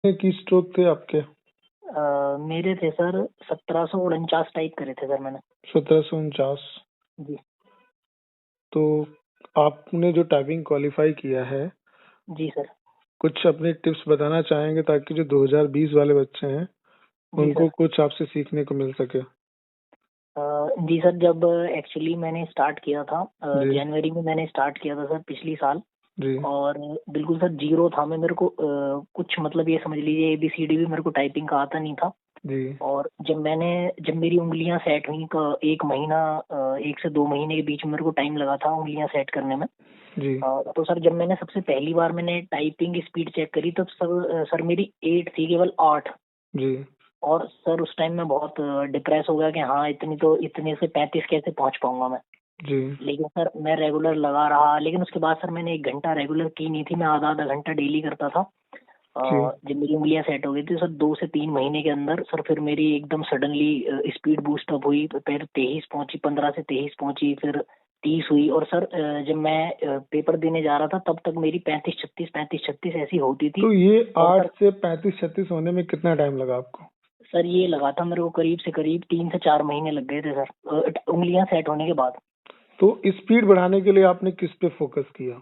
की स्ट्रोक थे आपके? मेरे थे सर 1749 टाइप करे थे सर मैंने। 1749। जी। तो आपने जो टाइपिंग क्वालिफाई किया है, जी सर। कुछ अपने टिप्स बताना चाहेंगे ताकि जो 2020 वाले बच्चे हैं जी उनको सर। कुछ आपसे सीखने को मिल सके? जी सर, जब एक्चुअली मैंने स्टार्ट किया था जी। जनवरी में मैंने स्टार्ट किया था सर पिछली साल। जी। और बिल्कुल सर जीरो था मैं, मेरे को कुछ मतलब ये समझ लीजिए ABCD भी मेरे को टाइपिंग का आता नहीं था। जी। और जब मेरी उंगलियां सेट हुई तो 1 महीना 1 से 2 महीने के बीच में मेरे को टाइम लगा था उंगलियां सेट करने में। जी। तो सर जब मैंने सबसे पहली बार मैंने टाइपिंग स्पीड चेक करी तब सर मेरी 8 थी, केवल 8। जी। और सर उस टाइम में बहुत डिप्रेस हो गया कि हाँ इतने से 35 कैसे पहुंच पाऊंगा मैं। जी। लेकिन सर मैं रेगुलर लगा रहा, लेकिन उसके बाद सर मैंने 1 घंटा रेगुलर की नहीं थी, मैं आधा आधा घंटा डेली करता था। जी। जब मेरी उंगलियां सेट हो गई थी सर 2 से 3 महीने के अंदर सर फिर मेरी एकदम सडनली स्पीड बूस्ट अप हुई, फिर 23 पहुंची, 15 से 23 पहुंची, फिर 30 हुई। और सर जब मैं पेपर देने जा रहा था तब तक मेरी 35 36 ऐसी होती थी। तो ये और 8 सर से 35 36 होने में कितना टाइम लगा आपको? सर ये लगा था मेरे को करीब से करीब 3 से 4 महीने लग गए थे सर, उंगलियां सेट होने के बाद। तो स्पीड बढ़ाने के लिए आपने किस पे फोकस किया?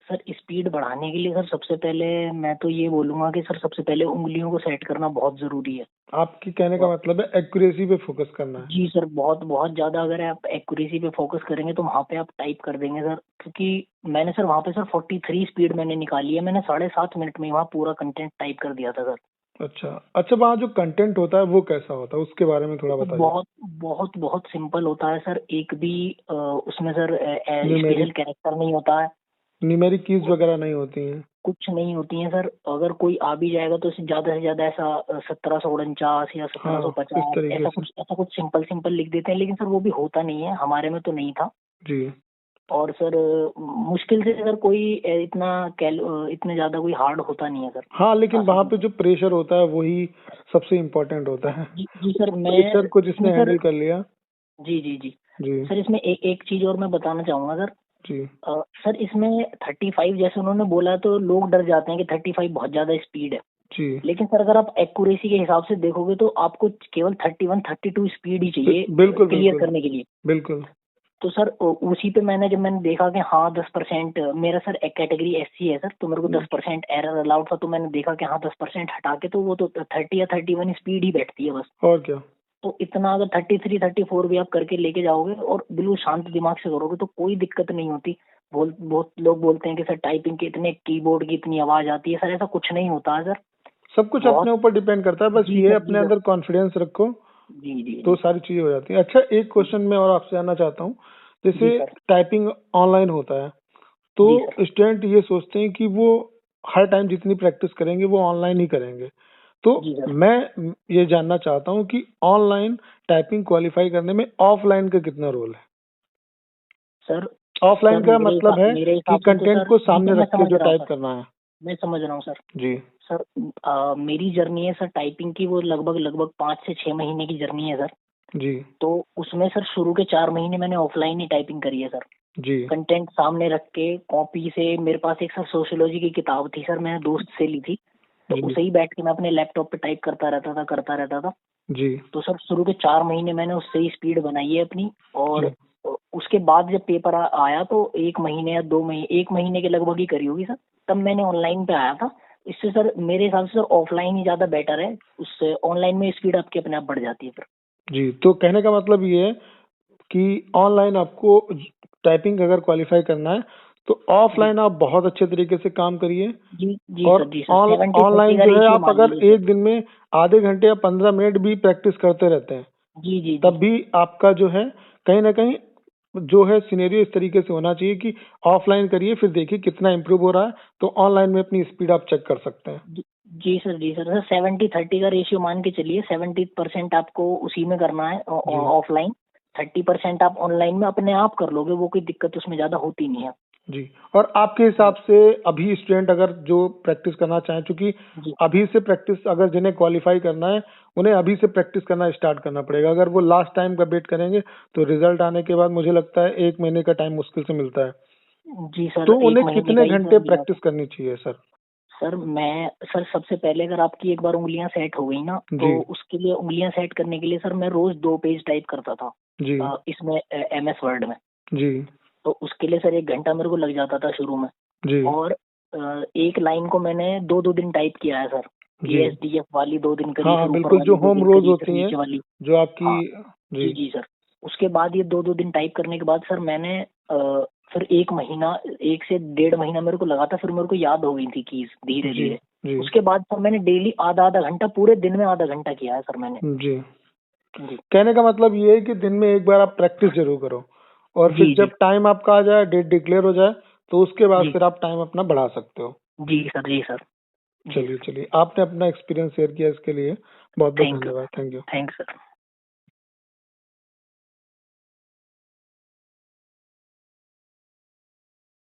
सर स्पीड बढ़ाने के लिए सर सबसे पहले मैं तो ये बोलूंगा कि सर सबसे पहले उंगलियों को सेट करना बहुत जरूरी है। आपकी कहने का और मतलब है एक्यूरेसी पे फोकस करना है? जी सर, बहुत बहुत ज्यादा अगर आप एक्यूरेसी पे फोकस करेंगे तो वहां पे आप टाइप कर देंगे सर। क्योंकि मैंने सर वहां पे सर 43 स्पीड मैंने निकाली है, मैंने 7.5 मिनट में वहाँ पूरा कंटेंट टाइप कर दिया था सर। अच्छा। अच्छा, वहाँ जो कंटेंट होता है वो कैसा होता है, उसके बारे में थोड़ा तो बताइए। बहुत बहुत बहुत सिंपल होता है सर, एक भी उसमें सर स्पेशल न्यूमेरिक कैरेक्टर नहीं होता है। न्यूमेरिक कीज वगैरह नहीं होती हैं? कुछ नहीं होती है सर, अगर कोई आ भी जाएगा तो ज्यादा से ज्यादा ऐसा 1749 या सत्रह सौ हाँ, इस पचास तरीके से। ऐसा कुछ सिंपल सिंपल लिख देते हैं, लेकिन सर वो भी होता नहीं है, हमारे में तो नहीं था। जी। और सर मुश्किल से अगर कोई इतने ज्यादा कोई हार्ड होता नहीं है सर। हाँ, लेकिन वहाँ आसान पे है। जो प्रेशर होता है वही सबसे इम्पोर्टेंट होता है। जी सर, तो मैं प्रेशर को इसमें जिसने सर हैंडल कर लिया। जी जी जी जी। सर इसमें एक चीज और मैं बताना चाहूंगा सर। जी। सर इसमें 35 जैसे उन्होंने बोला तो लोग डर जाते हैं कि 35 बहुत ज्यादा स्पीड है। जी। लेकिन सर अगर आप एक्यूरेसी के हिसाब से देखोगे तो आपको केवल 31 32 स्पीड ही चाहिए बिल्कुल क्लियर बिल्कुल। करने के लिए। बिल्कुल। तो सर उसी पे जब मैंने देखा कि हाँ 10%, मेरा सर एक कैटेगरी SC है सर, तो मेरे को जी। 10% एरर अलाउड था, तो मैंने देखा कि हाँ 10% हटा के तो वो तो 30 या 31 स्पीड ही बैठती है बस। और क्या। तो इतना अगर 33 34 भी आप करके लेके जाओगे और बिल्कुल शांत दिमाग से करोगे तो कोई दिक्कत नहीं होती। बहुत लोग बोलते हैं कि सर टाइपिंग के इतने कीबोर्ड की इतनी आवाज आती है, सर ऐसा कुछ नहीं होता है सर। सब कुछ अपने बहुत। ऊपर डिपेंड करता है, बस जी ये सर, जी अपने सर। अंदर कॉन्फिडेंस रखो जी जी तो जी सारी चीजें हो जाती हैं। अच्छा, एक जी क्वेश्चन मैं और आपसे जानना चाहता हूँ। जी जैसे सर। टाइपिंग ऑनलाइन होता है तो जी सर। स्टूडेंट ये सोचते हैं कि वो हर टाइम जितनी प्रैक्टिस करेंगे वो ऑनलाइन ही करेंगे। तो जी सर। मैं ये जानना चाहता हूँ कि ऑनलाइन टाइपिंग क्वालिफाई करने में ऑफलाइन का कितना रोल है? सर ऑफलाइन सर का मतलब है मेरे कि हिसाब से तो कंटेंट सर, को जी सर सामने मैं रख के समझ जो रहा हूँ टाइप सर, करना है। मैं समझ रहा हूँ सर। जी। सर मेरी जर्नी है सर टाइपिंग की, वो लगभग लगभग 5 से 6 महीने की जर्नी है सर। जी। तो उसमें सर शुरू के 4 महीने मैंने ऑफलाइन ही टाइपिंग करी है सर। जी। कंटेंट सामने रख के कॉपी से, मेरे पास एक सर सोशियोलॉजी की किताब थी सर, मैंने दोस्त से ली थी। तो जी। उसे ही बैठ के मैं अपने लैपटॉप पे टाइप करता रहता था। जी। तो सर शुरू के 4 महीने मैंने उससे ही स्पीड बनाई है अपनी। और जी। उसके बाद जब पेपर आया तो 1 महीने या 2 महीने, 1 महीने के लगभग ही करी होगी सर, तब मैंने ऑनलाइन पे आया था। इससे सर मेरे हिसाब से सर ऑफलाइन ही ज्यादा बेटर है, उससे ऑनलाइन में स्पीड आपकी अपने आप बढ़ जाती है फिर। जी, तो कहने का मतलब ये है कि ऑनलाइन आपको टाइपिंग अगर क्वालिफाई करना है तो जी ऑफलाइन आप बहुत अच्छे तरीके से काम करिए। जी जी और सर, जी सर 70 30 ऑनलाइन का जो है रेशियो आप मान अगर लीजिए सर। एक दिन में आधे घंटे या 15 मिनट भी प्रैक्टिस करते रहते हैं जी जी जी तब भी आपका जो है कहीं ना कहीं जो है सिनेरियो इस तरीके से होना चाहिए कि ऑफलाइन करिए फिर देखिए कितना इम्प्रूव हो रहा है तो ऑनलाइन में अपनी स्पीड आप चेक कर सकते हैं। जी जी सर सर 70 30 का रेशियो मान के चलिए, 70% आपको उसी में करना है जी। ऑफलाइन, 30% आप ऑनलाइन में अपने आप कर लोगे, वो कोई दिक्कत उसमें ज्यादा होती नहीं है। जी। और आपके हिसाब से अभी स्टूडेंट अगर जो प्रैक्टिस करना चाहें, क्योंकि जी अभी से प्रैक्टिस अगर जिन्हें क्वालिफाई करना है उन्हें अभी से प्रैक्टिस करना स्टार्ट करना पड़ेगा। अगर वो लास्ट टाइम का वेट करेंगे तो रिजल्ट आने के बाद मुझे लगता है 1 महीने का टाइम मुश्किल से मिलता है। जी सर, तो एक उन्हें महीने का कितने ही घंटे सर मिला था। प्रैक्टिस करनी चाहिए सर? सर सबसे पहले अगर आपकी एक बार उंगलियां सेट हो गई ना, जी। तो उसके लिए उंगलियां सेट करने के लिए सर मैं रोज 2 पेज टाइप करता था जी। इसमें MS वर्ड में। जी। तो उसके लिए सर 1 घंटा मेरे को लग जाता था शुरू में। जी। और एक लाइन को मैंने 2-2 दिन टाइप किया है सर। जी। ESDF वाली 2 दिन करी, हाँ फिर हाँ ऊपर बिल्कुल, जो वाली 2 होम दिन रोज करी, फिर होती हैं, नीचे वाली। जो आपकी। हाँ जी। जी जी सर। उसके बाद ये 2-2 दिन टाइप करने के बाद सर मैंने फिर 1 महीना, 1 से 1.5 महीना मेरे को लगा था, फिर मेरे को याद हो गई थी कीज धीरे जी। धीरे। जी। उसके बाद सर मैंने डेली आधा घंटा, पूरे दिन में आधा घंटा किया है सर मैंने। जी। जी कहने का मतलब ये है कि दिन में एक बार आप प्रैक्टिस जरूर करो, और फिर जी जब जी टाइम आपका आ जाए, डेट डिक्लेयर हो जाए, तो उसके बाद जी फिर आप टाइम अपना बढ़ा सकते हो। जी सर, जी सर, जी चलिए सर। चलिए, आपने अपना एक्सपीरियंस शेयर किया, इसके लिए बहुत बहुत थैंक यू, धन्यवाद। Thank you. Thanks sir.